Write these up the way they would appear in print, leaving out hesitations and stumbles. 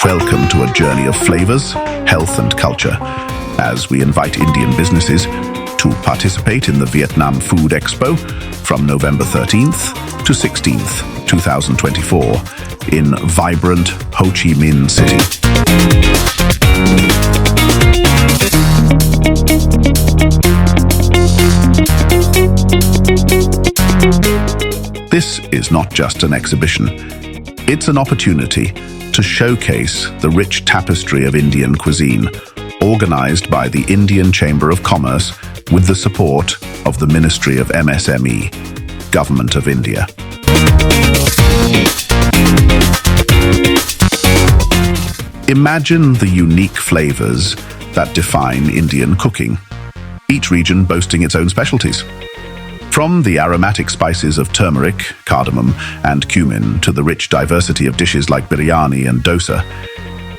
Welcome to a journey of flavors, health and culture, as we invite Indian businesses to participate in the Vietnam Food Expo from November 13th to 16th, 2024 in vibrant Ho Chi Minh City. This is not just an exhibition, it's an opportunity to showcase the rich tapestry of Indian cuisine, organized by the Indian Chamber of Commerce with the support of the Ministry of MSME, Government of India. Imagine the unique flavors that define Indian cooking, each region boasting its own specialties. From the aromatic spices of turmeric, cardamom, and cumin to the rich diversity of dishes like biryani and dosa,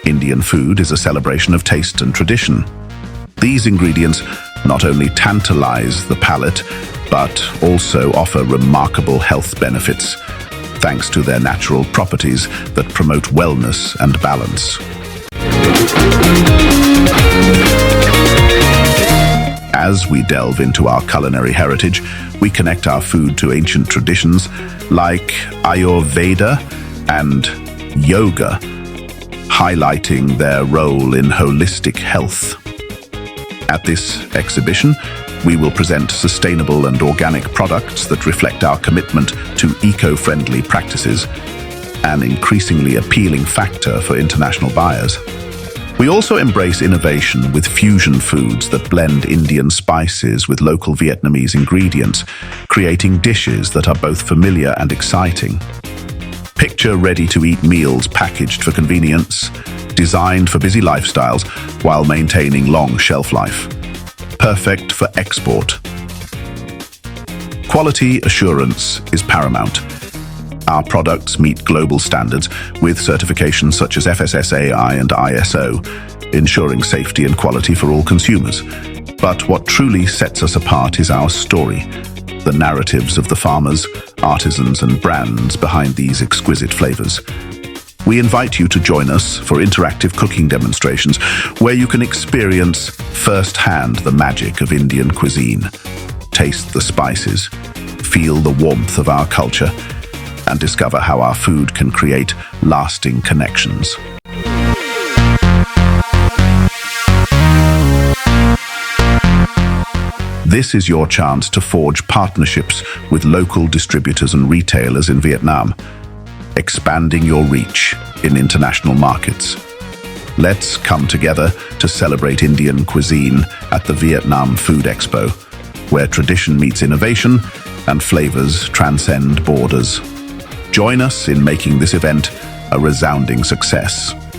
Indian food is a celebration of taste and tradition. These ingredients not only tantalize the palate, but also offer remarkable health benefits, thanks to their natural properties that promote wellness and balance. As we delve into our culinary heritage, we connect our food to ancient traditions like Ayurveda and yoga, highlighting their role in holistic health. At this exhibition, we will present sustainable and organic products that reflect our commitment to eco-friendly practices, an increasingly appealing factor for international buyers. We also embrace innovation with fusion foods that blend Indian spices with local Vietnamese ingredients, creating dishes that are both familiar and exciting. Picture ready-to-eat meals packaged for convenience, designed for busy lifestyles while maintaining long shelf life. Perfect for export. Quality assurance is paramount. Our products meet global standards with certifications such as FSSAI and ISO, ensuring safety and quality for all consumers. But what truly sets us apart is our story, the narratives of the farmers, artisans, and brands behind these exquisite flavors. We invite you to join us for interactive cooking demonstrations where you can experience firsthand the magic of Indian cuisine, taste the spices, feel the warmth of our culture, and discover how our food can create lasting connections. This is your chance to forge partnerships with local distributors and retailers in Vietnam, expanding your reach in international markets. Let's come together to celebrate Indian cuisine at the Vietnam Food Expo, where tradition meets innovation and flavors transcend borders. Join us in making this event a resounding success.